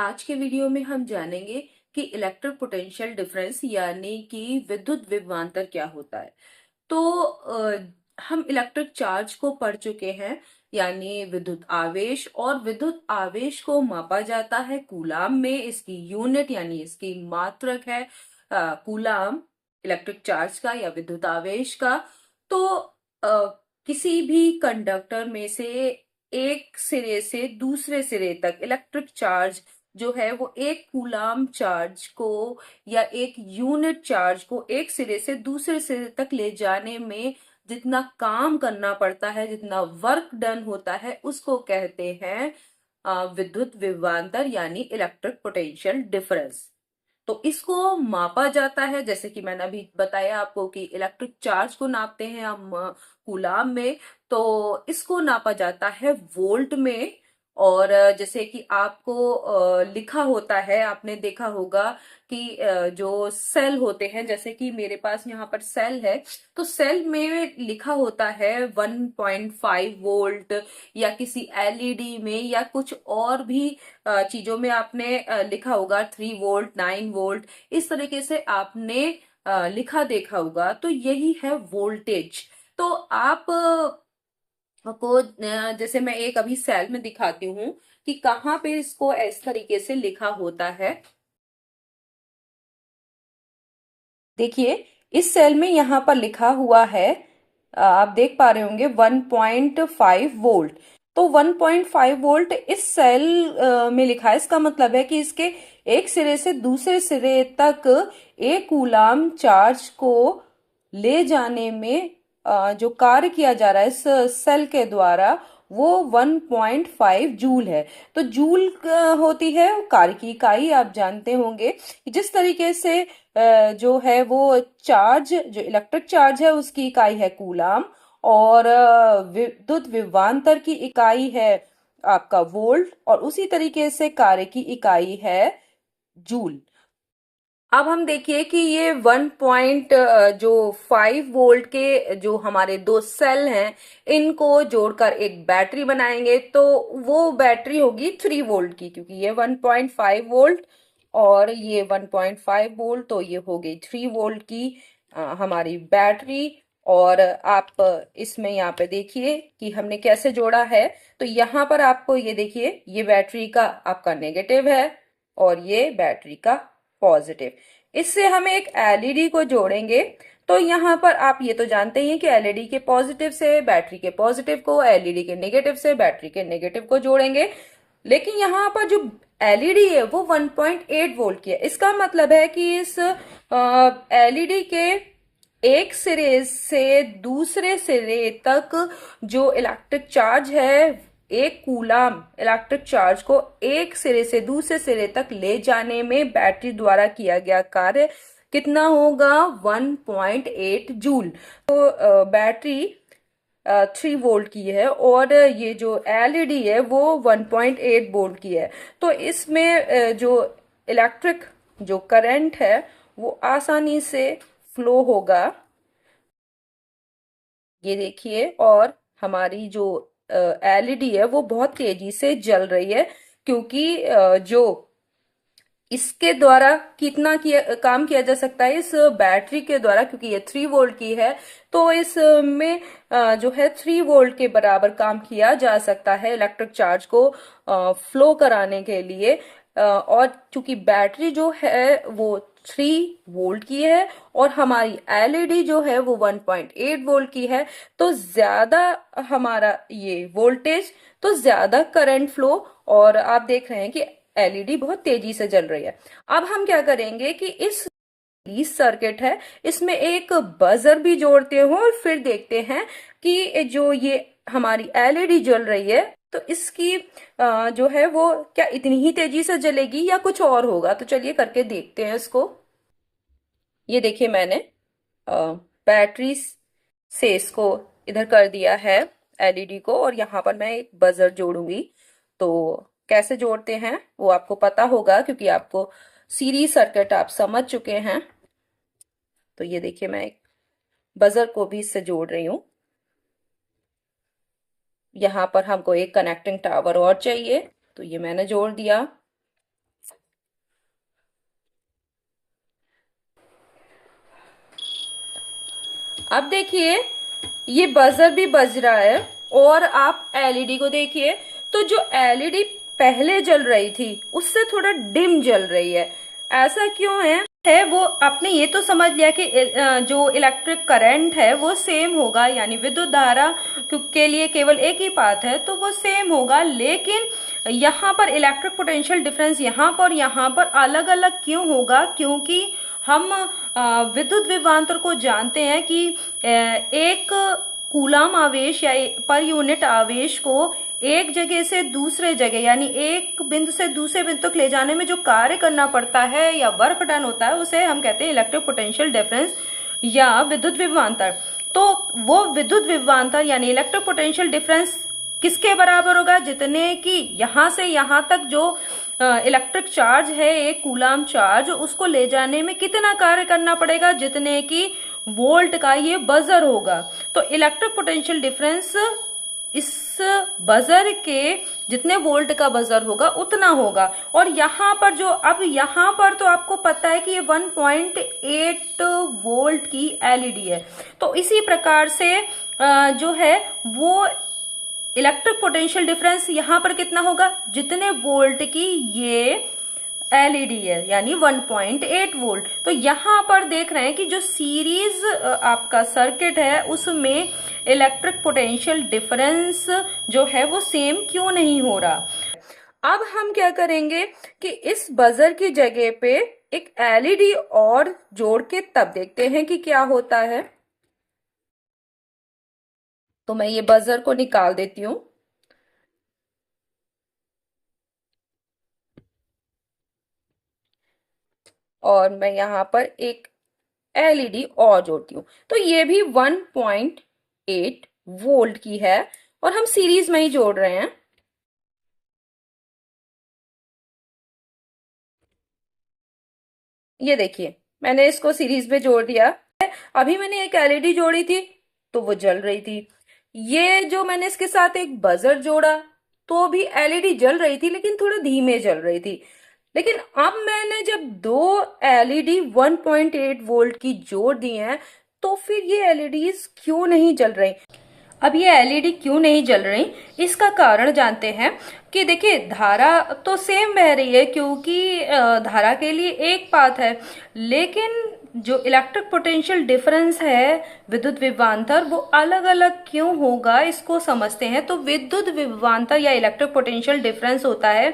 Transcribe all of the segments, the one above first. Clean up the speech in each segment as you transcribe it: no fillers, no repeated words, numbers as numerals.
आज के वीडियो में हम जानेंगे कि इलेक्ट्रिक पोटेंशियल डिफरेंस यानी कि विद्युत विभवांतर क्या होता है। हम इलेक्ट्रिक चार्ज को पढ़ चुके हैं, यानी विद्युत आवेश, और विद्युत आवेश को मापा जाता है कूलाम में। इसकी यूनिट यानी इसकी मात्रक है कूलाम, इलेक्ट्रिक चार्ज का या विद्युत आवेश का। तो किसी भी कंडक्टर में से एक सिरे से दूसरे सिरे तक इलेक्ट्रिक चार्ज जो है वो एक कूलाम चार्ज को या एक यूनिट चार्ज को एक सिरे से दूसरे सिरे तक ले जाने में जितना काम करना पड़ता है, जितना वर्क डन होता है, उसको कहते हैं विद्युत विभवांतर यानी इलेक्ट्रिक पोटेंशियल डिफरेंस। तो इसको मापा जाता है, जैसे कि मैंने अभी बताया आपको कि इलेक्ट्रिक चार्ज को नापते हैं हम कूलाम में, तो इसको नापा जाता है वोल्ट में। और जैसे कि आपको लिखा होता है, आपने देखा होगा कि जो सेल होते हैं, जैसे कि मेरे पास यहाँ पर सेल है, तो सेल में लिखा होता है 1.5 वोल्ट, या किसी एलईडी में या कुछ और भी चीजों में आपने लिखा होगा 3 वोल्ट, 9 वोल्ट, इस तरीके से आपने लिखा देखा होगा। तो यही है वोल्टेज। तो आप को जैसे मैं एक अभी सेल में दिखाती हूँ कि कहाँ पे इसको इस तरीके से लिखा होता है। देखिए, इस सेल में यहाँ पर लिखा हुआ है, आप देख पा रहे होंगे 1.5 वोल्ट। तो 1.5 वोल्ट इस सेल में लिखा है। इसका मतलब है कि इसके एक सिरे से दूसरे सिरे तक एक कूलाम चार्ज को ले जाने में जो कार्य किया जा रहा है इस सेल के द्वारा, वो 1.5 जूल है। तो जूल होती है कार्य की इकाई, आप जानते होंगे कि जिस तरीके से जो है वो चार्ज, जो इलेक्ट्रिक चार्ज है उसकी इकाई है कूलाम, और विद्युत विभवांतर की इकाई है आपका वोल्ट, और उसी तरीके से कार्य की इकाई है जूल। अब हम देखिए कि ये 1.5 वोल्ट के जो हमारे दो सेल हैं, इनको जोड़कर एक बैटरी बनाएंगे, तो वो बैटरी होगी 3 वोल्ट की, क्योंकि ये 1.5 वोल्ट और ये 1.5 वोल्ट, तो ये हो गई 3 वोल्ट की हमारी बैटरी। और आप इसमें यहाँ पे देखिए कि हमने कैसे जोड़ा है। तो यहाँ पर आपको ये देखिए, ये बैटरी का आपका नेगेटिव है और ये बैटरी का पॉजिटिव। इससे हम एक एलईडी को जोड़ेंगे। तो यहाँ पर आप ये तो जानते ही हैं कि एलईडी के पॉजिटिव से बैटरी के पॉजिटिव को, एलईडी के नेगेटिव से बैटरी के नेगेटिव को जोड़ेंगे। लेकिन यहाँ पर जो एलईडी है वो 1.8 वोल्ट की है। इसका मतलब है कि इस एलईडी के एक सिरे से दूसरे सिरे तक जो इलेक्ट्रिक चार्ज है, एक कूलाम इलेक्ट्रिक चार्ज को एक सिरे से दूसरे सिरे तक ले जाने में बैटरी द्वारा किया गया कार्य कितना होगा? 1.8 जूल। तो बैटरी 3 वोल्ट की है और ये जो एलईडी है वो 1.8 वोल्ट की है। तो इसमें जो इलेक्ट्रिक जो करंट है वो आसानी से फ्लो होगा। ये देखिए, और हमारी जो एलईडी है वो बहुत तेजी से जल रही है, क्योंकि जो इसके द्वारा कितना काम किया जा सकता है इस बैटरी के द्वारा, क्योंकि ये 3 वोल्ट की है, तो इसमें जो है 3 वोल्ट के बराबर काम किया जा सकता है इलेक्ट्रिक चार्ज को फ्लो कराने के लिए। और चूंकि बैटरी जो है वो 3 वोल्ट की है और हमारी एलईडी जो है वो 1.8 वोल्ट की है, तो ज्यादा हमारा ये वोल्टेज, तो ज्यादा करंट फ्लो, और आप देख रहे हैं कि एलईडी बहुत तेजी से जल रही है। अब हम क्या करेंगे कि इस सर्किट है, इसमें एक बजर भी जोड़ते हो और फिर देखते हैं कि जो ये हमारी एलईडी जल रही है, तो इसकी जो है वो क्या इतनी ही तेजी से जलेगी या कुछ और होगा। तो चलिए करके देखते हैं इसको। ये देखिए, मैंने बैटरी से इसको इधर कर दिया है एलईडी को, और यहाँ पर मैं एक बजर जोड़ूंगी। तो कैसे जोड़ते हैं वो आपको पता होगा, क्योंकि आपको सीरीज सर्किट आप समझ चुके हैं। तो ये देखिए, मैं एक बजर को भी इससे जोड़ रही हूँ। यहाँ पर हमको एक कनेक्टिंग टावर और चाहिए, तो ये मैंने जोड़ दिया। अब देखिए ये बजर भी बज रहा है और आप एलईडी को देखिए, तो जो एलईडी पहले जल रही थी उससे थोड़ा डिम जल रही है। ऐसा क्यों है वो आपने ये तो समझ लिया कि जो इलेक्ट्रिक करंट है वो सेम होगा, यानी विद्युत धारा के लिए केवल एक ही पाथ है तो वो सेम होगा, लेकिन यहाँ पर इलेक्ट्रिक पोटेंशियल डिफरेंस यहाँ पर अलग अलग क्यों होगा? क्योंकि हम विद्युत विभवांतर को जानते हैं कि एक कूलाम आवेश या पर यूनिट आवेश को एक जगह से दूसरे जगह यानी एक बिंदु से दूसरे बिंदु तक ले जाने में जो कार्य करना पड़ता है या वर्क डन होता है उसे हम कहते हैं इलेक्ट्रिक पोटेंशियल डिफरेंस या विद्युत विभवांतर। तो वो विद्युत विभवांतर यानी इलेक्ट्रिक पोटेंशियल डिफरेंस किसके बराबर होगा? जितने कि यहां से यहां तक जो इलेक्ट्रिक चार्ज है एक कूलाम चार्ज, उसको ले जाने में कितना कार्य करना पड़ेगा? जितने कि वोल्ट का ये बजर होगा। तो इलेक्ट्रिक पोटेंशियल डिफरेंस इस बजर के जितने वोल्ट का बजर होगा उतना होगा। और यहाँ पर जो अब यहाँ पर तो आपको पता है कि ये 1.8 वोल्ट की एलईडी है, तो इसी प्रकार से जो है वो इलेक्ट्रिक पोटेंशियल डिफरेंस यहाँ पर कितना होगा? जितने वोल्ट की ये एलईडी है यानी 1.8 वोल्ट। तो यहाँ पर देख रहे हैं कि जो सीरीज आपका सर्किट है उसमें इलेक्ट्रिक पोटेंशियल डिफरेंस जो है वो सेम क्यों नहीं हो रहा। अब हम क्या करेंगे कि इस बजर की जगह पे एक एलईडी और जोड़ के तब देखते हैं कि क्या होता है। तो मैं ये बजर को निकाल देती हूँ और मैं यहाँ पर एक एलईडी और जोड़ती हूँ। तो ये भी 1.8 वोल्ट की है और हम सीरीज में ही जोड़ रहे हैं। ये देखिए मैंने इसको सीरीज में जोड़ दिया। अभी मैंने एक एलईडी जोड़ी थी तो वो जल रही थी। ये जो मैंने इसके साथ एक बजर जोड़ा तो भी एलईडी जल रही थी लेकिन थोड़ा धीमे जल रही थी। लेकिन अब मैंने जब दो एलईडी 1.8 वोल्ट की जोड़ दी हैं तो फिर ये एलईडीज क्यों नहीं जल रही? अब ये एलईडी क्यों नहीं जल रही, इसका कारण जानते हैं कि देखिए धारा तो सेम बह रही है क्योंकि धारा के लिए एक पाथ है, लेकिन जो इलेक्ट्रिक पोटेंशियल डिफरेंस है विद्युत विभवांतर वो अलग अलग क्यों होगा इसको समझते हैं। तो विद्युत विभवांतर या इलेक्ट्रिक पोटेंशियल डिफरेंस होता है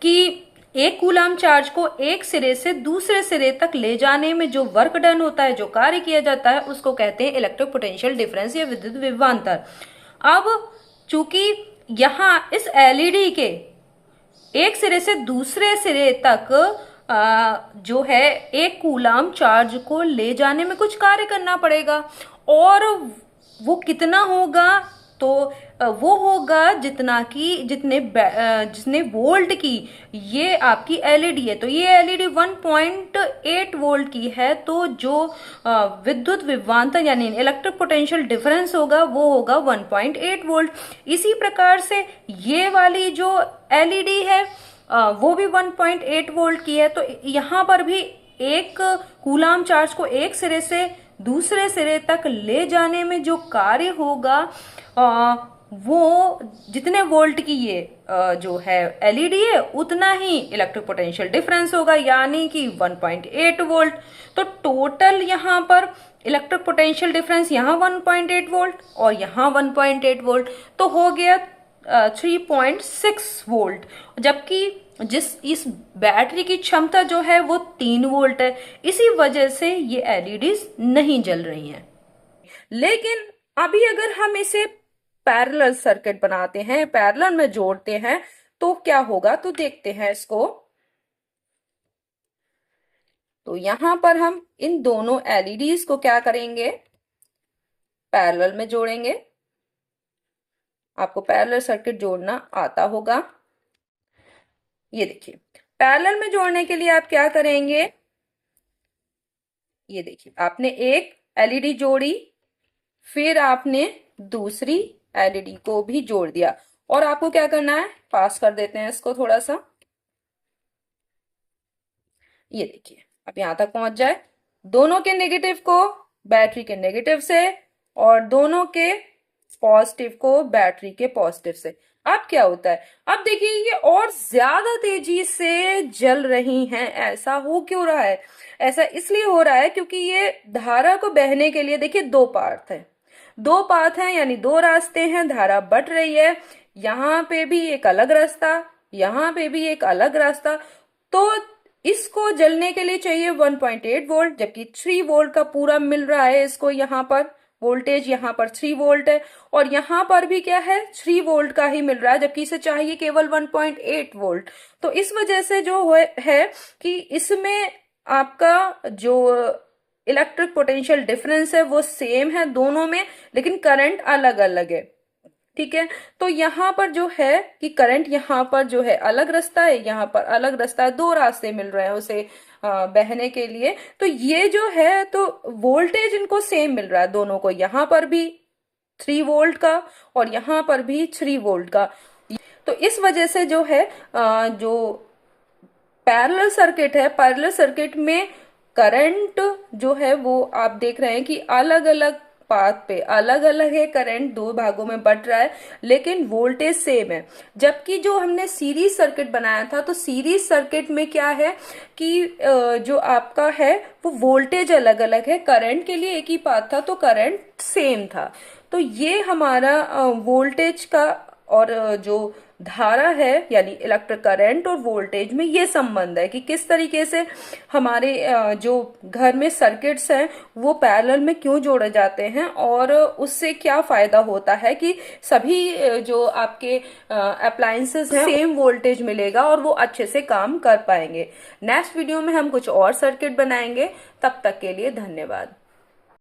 कि एक कूलाम चार्ज को एक सिरे से दूसरे सिरे तक ले जाने में जो वर्क डन होता है, जो कार्य किया जाता है, उसको कहते हैं इलेक्ट्रिक पोटेंशियल डिफरेंस या विद्युत विभवांतर। अब चूंकि यहाँ इस एलईडी के एक सिरे से दूसरे सिरे तक जो है एक कूलाम चार्ज को ले जाने में कुछ कार्य करना पड़ेगा और वो कितना होगा? तो वो होगा जितना कि जितने वोल्ट की ये आपकी एलईडी है। तो ये एलईडी 1.8 वोल्ट की है, तो जो विद्युत विभवांतर यानी इलेक्ट्रिक पोटेंशियल डिफरेंस होगा वो होगा 1.8 वोल्ट। इसी प्रकार से ये वाली जो एलईडी है वो भी 1.8 वोल्ट की है। तो यहाँ पर भी एक कूलाम चार्ज को एक सिरे से दूसरे सिरे तक ले जाने में जो कार्य होगा वो जितने वोल्ट की ये जो है एलईडी है उतना ही इलेक्ट्रिक पोटेंशियल डिफरेंस होगा यानी कि 1.8 वोल्ट। तो टोटल यहाँ पर इलेक्ट्रिक पोटेंशियल डिफरेंस यहाँ 1.8 वोल्ट और यहाँ 1.8 वोल्ट, तो हो गया 3.6 वोल्ट। जबकि इस बैटरी की क्षमता जो है वो 3 वोल्ट है, इसी वजह से ये एलईडीज नहीं जल रही हैं। लेकिन अभी अगर हम इसे पैरेलल सर्किट बनाते हैं, पैरेलल में जोड़ते हैं तो क्या होगा? तो देखते हैं इसको। तो यहां पर हम इन दोनों एलईडीज को क्या करेंगे? पैरेलल में जोड़ेंगे। आपको पैरेलल सर्किट जोड़ना आता होगा। ये देखिए पैरेलल में जोड़ने के लिए आप क्या करेंगे? ये देखिए आपने एक एलईडी जोड़ी, फिर आपने दूसरी एलईडी को भी जोड़ दिया और आपको क्या करना है? पास कर देते हैं इसको थोड़ा सा। ये देखिए अब यहां तक पहुंच जाए। दोनों के नेगेटिव को बैटरी के नेगेटिव से और दोनों के पॉजिटिव को बैटरी के पॉजिटिव से। अब क्या होता है, अब देखिए ये और ज्यादा तेजी से जल रही हैं। ऐसा हो क्यों रहा है? ऐसा इसलिए हो रहा है क्योंकि ये धारा को बहने के लिए देखिए दो पाथ है, दो पाथ हैं यानी दो रास्ते हैं, धारा बढ़ रही है। यहाँ पे भी एक अलग रास्ता, यहाँ पे भी एक अलग रास्ता। तो इसको जलने के लिए चाहिए 1.8 वोल्ट, जबकि 3 वोल्ट का पूरा मिल रहा है इसको। यहाँ पर वोल्टेज यहाँ पर 3 वोल्ट है और यहाँ पर भी क्या है, 3 वोल्ट का ही मिल रहा है, जबकि इसे चाहिए केवल 1.8 वोल्ट। तो इस वजह से जो है कि इसमें आपका जो इलेक्ट्रिक पोटेंशियल डिफरेंस है वो सेम है दोनों में, लेकिन करंट अलग अलग है। ठीक है, तो यहाँ पर जो है कि करंट यहाँ पर जो है अलग रास्ता है, यहाँ पर अलग रास्ता है, दो रास्ते मिल रहे हैं उसे बहने के लिए। तो ये जो है तो वोल्टेज इनको सेम मिल रहा है दोनों को, यहाँ पर भी 3 वोल्ट का और यहाँ पर भी 3 वोल्ट का। तो इस वजह से जो है जो पैरेलल सर्किट है, पैरेलल सर्किट में करंट जो है वो आप देख रहे हैं कि अलग अलग पाथ पे अलग अलग है, करंट दो भागों में बट रहा है, लेकिन वोल्टेज सेम है। जबकि जो हमने सीरीज सर्किट बनाया था, तो सीरीज सर्किट में क्या है कि जो आपका है वो वोल्टेज अलग अलग है, करंट के लिए एक ही पाथ था तो करंट सेम था। तो ये हमारा वोल्टेज का और जो धारा है यानी इलेक्ट्रिक करंट और वोल्टेज में ये संबंध है कि किस तरीके से हमारे जो घर में सर्किट्स हैं वो पैरेलल में क्यों जोड़े जाते हैं और उससे क्या फायदा होता है कि सभी जो आपके अप्लायंसेस हैं सेम वोल्टेज मिलेगा और वो अच्छे से काम कर पाएंगे। नेक्स्ट वीडियो में हम कुछ और सर्किट बनाएंगे। तब तक के लिए धन्यवाद।